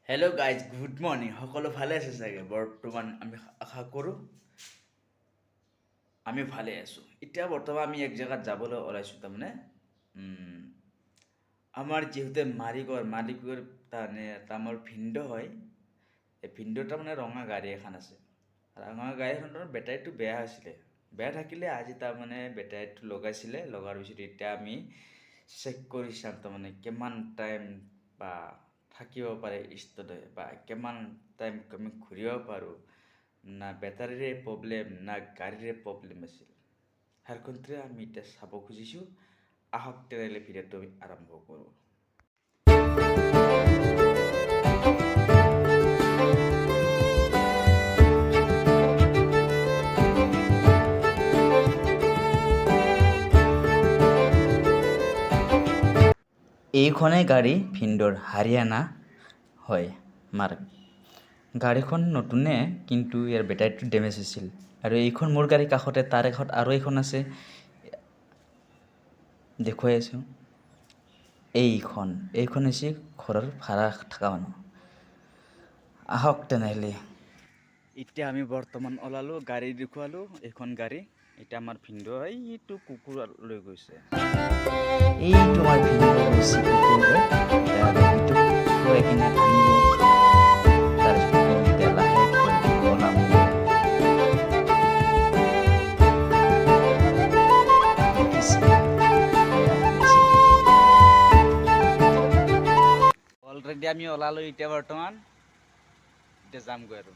Hello' guys, good morning. সকলো ভালে আছে চাগে? বৰ্তমান আমি আশা কৰোঁ আমি ভালে আছোঁ। এতিয়া বৰ্তমান আমি এক জেগাত যাবলৈ ওলাইছোঁ। তাৰমানে আমাৰ যিহেতু মালিকৰ তাৰমানে এটা আমাৰ ভিন্দ হয়। এই ভিন্দ তাৰমানে ৰঙা গাড়ী এখন আছে। ৰঙা গাড়ীখনৰ বেটাৰীটো বেয়া হৈছিলে। বেয়া থাকিলে আজি তাৰমানে বেটাৰীটো লগাৰ পিছত এতিয়া আমি চেক কৰি চাম তাৰমানে কিমান টাইম বা থাকিব পাৰে ষ্ট'ডে, বা কিমান টাইম আমি ঘূৰিব পাৰোঁ, না বেটাৰীৰে প্ৰব্লেম না গাড়ীৰে প্ৰব্লেম আছিল। সাৰখনতে আমি এতিয়া চাব খুজিছোঁ। আহক তেনেহ'লে ভিডিঅ'টো আমি আৰম্ভ কৰোঁ। এইখনেই গাড়ী ভিন্দৰ হাৰিয়ানা হয় মাৰ্ক। গাড়ীখন নতুনে, কিন্তু ইয়াৰ বেটাৰীটো ডেমেজ হৈছিল। আৰু এইখন মোৰ গাড়ীৰ কাষতে তাৰ কাষত আৰু এখন আছে, দেখুৱাই আছোঁ। এইখন হৈছে ঘৰৰ ভাড়া থকা মানুহ। আহক তেনেহ'লে। এতিয়া আমি বৰ্তমান ওলালোঁ, গাড়ী দেখুৱালোঁ। এইখন গাড়ী এতিয়া আমাৰ ভিন্দই এইটো কুকুৰ লৈ গৈছে। এইটো আমাৰ ভিন্দই গৈছে কুকুৰ লৈ। এইটো খুৱাই কিনে আনিব। তাৰপিছত এতিয়া লাহেকৈ ওলাম। অলৰেডি আমি ওলালোঁ এতিয়া বৰ্তমান। এতিয়া যামগৈ আৰু।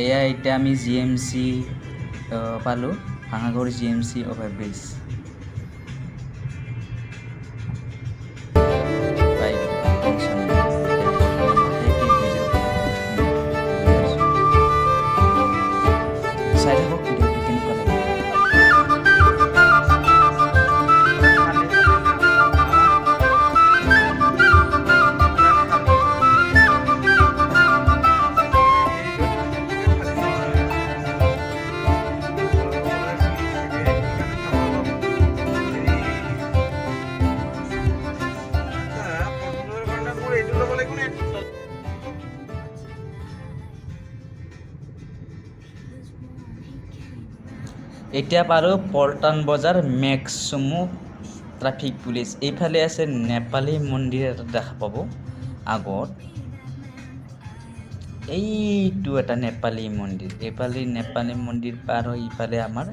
এয়া এতিয়া আমি GMC পালোঁ, ভাঙাগড় GMC অভাৰব্ৰিজ। চাই থাকক ভিডিঅ'টো কেনেকুৱা লাগে। এতিয়া পালোঁ পল্টন বজাৰ মেক্সমো ট্ৰাফিক পুলিচ। এইফালে আছে নেপালী মন্দিৰ এটা দেখা পাব আগত। এইটো এটা নেপালী মন্দিৰ। এইফালে নেপালী মন্দিৰ পাৰ হৈ ইফালে আমাৰ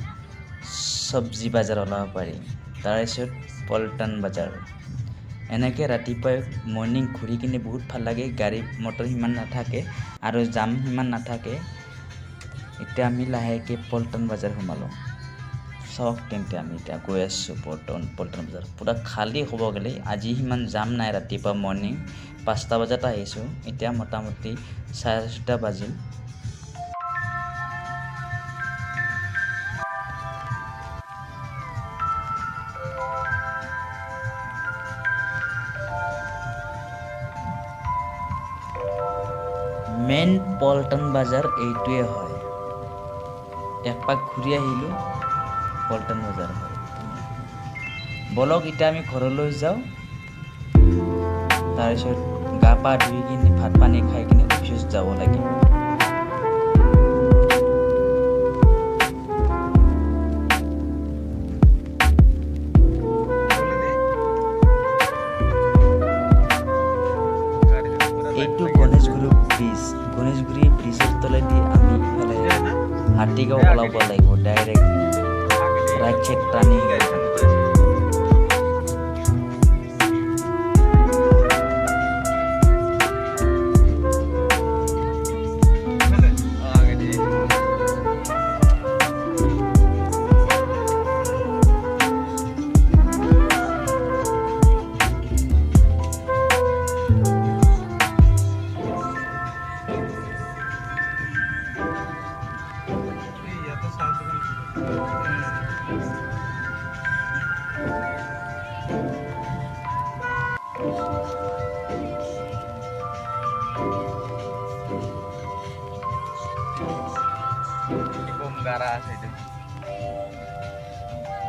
চব্জি বজাৰ ওলাব পাৰি। তাৰপিছত পল্টন বজাৰ। এনেকৈ ৰাতিপুৱাই মৰ্ণিং ঘূৰি কিনে বহুত ভাল লাগে। গাড়ী মটৰ সিমান নাথাকে আৰু জাম সিমান নাথাকে। এতিয়া আমি লাহেকৈ পল্টন বজাৰ সোমালোঁ। চাওক তেন্তে আমি এতিয়া গৈ আছোঁ পল্টন বজাৰ। পূৰা খালী হ'ব গ'লে, আজি সিমান জাম নাই। ৰাতিপুৱা মৰ্ণিং 5টা বজাত আহিছোঁ, এতিয়া মোটামুটি 6:30 বাজিল। মেইন পল্টন বজাৰ এইটোৱে হয়। একপাক ঘূৰি আহিলোঁ, পল্টন বজাৰ হয়। বলক এতিয়া আমি ঘৰলৈ যাওঁ। তাৰপিছত গা পা ধুই কিনে ভাত পানী খাই কিনে অফিচ যাব লাগিব। এইটো গণেশগুৰি ব্ৰিজ। গণেশগুৰি ব্ৰিজৰ তলেদি আমি ইফালে হাতীগাঁও ওলাব লাগিব। ডাইৰেক্ট ৰাইট চাইড টানি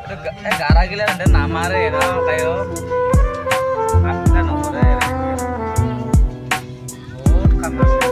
গাৰা গিলা নামাৰে কায় নকৰে বহুত কাম আছে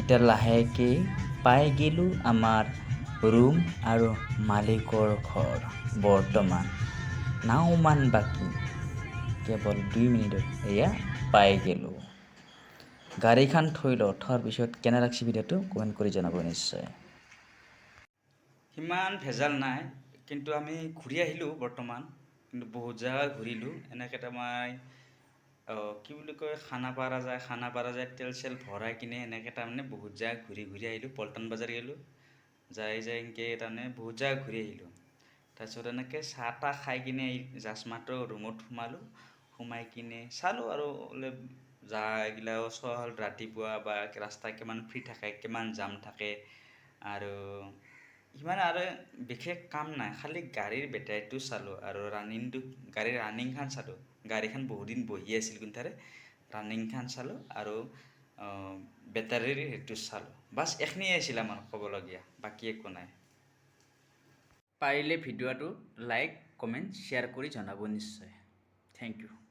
এতিয়া লাহেকে পাই গেলোঁ আমাৰ ৰুম আৰু মালিকৰ ঘৰ বৰ্তমান নাওমান বাকী কেৱল 2 মিনিটত এয়া পাই গেলোঁ গাড়ীখন থৈ লওঁ থোৱাৰ পিছত কেনে লাগছে ভিডিঅ'টো কমেণ্ট কৰি জনাব নিশ্চয় সিমান ভেজাল নাই কিন্তু আমি ঘূৰি আহিলোঁ বৰ্তমান কিন্তু বহুত জেগা ঘূৰিলোঁ এনেকৈ তাৰমানে কি বুলি কয় খানাপাৰা যায় তেল চেল ভৰাই কিনে এনেকৈ তাৰমানে বহুত জেগা ঘূৰি আহিলোঁ পল্টন বজাৰ গ'লোঁ যাই এনেকৈ তাৰমানে বহুত জেগা ঘূৰি আহিলোঁ তাৰপিছত এনেকৈ চাহ তাহ খাই কিনে জাষ্ট মাত্ৰ ৰুমত সোমাই কিনে চালোঁ আৰু জাগাগিলাও চোৱা হ'ল ৰাতিপুৱা বা ৰাস্তা কিমান ফ্ৰী থাকে কিমান জাম থাকে আৰু সিমান আৰু বিশেষ কাম নাই খালি গাড়ীৰ বেটাৰীটো চালোঁ আৰু গাড়ীৰ ৰানিংখন চালোঁ গাড়ীখন বহুত দিন বহি আছিল কিন্তু ৰানিংখন চালোঁ আৰু বেটাৰীৰ সেইটো চালোঁ বাছ এইখিনিয়ে আছিল আমাৰ ক'বলগীয়া বাকী একো নাই পাৰিলে ভিডিঅ'টো লাইক কমেণ্ট শ্বেয়াৰ কৰি জনাব নিশ্চয় থেংক ইউ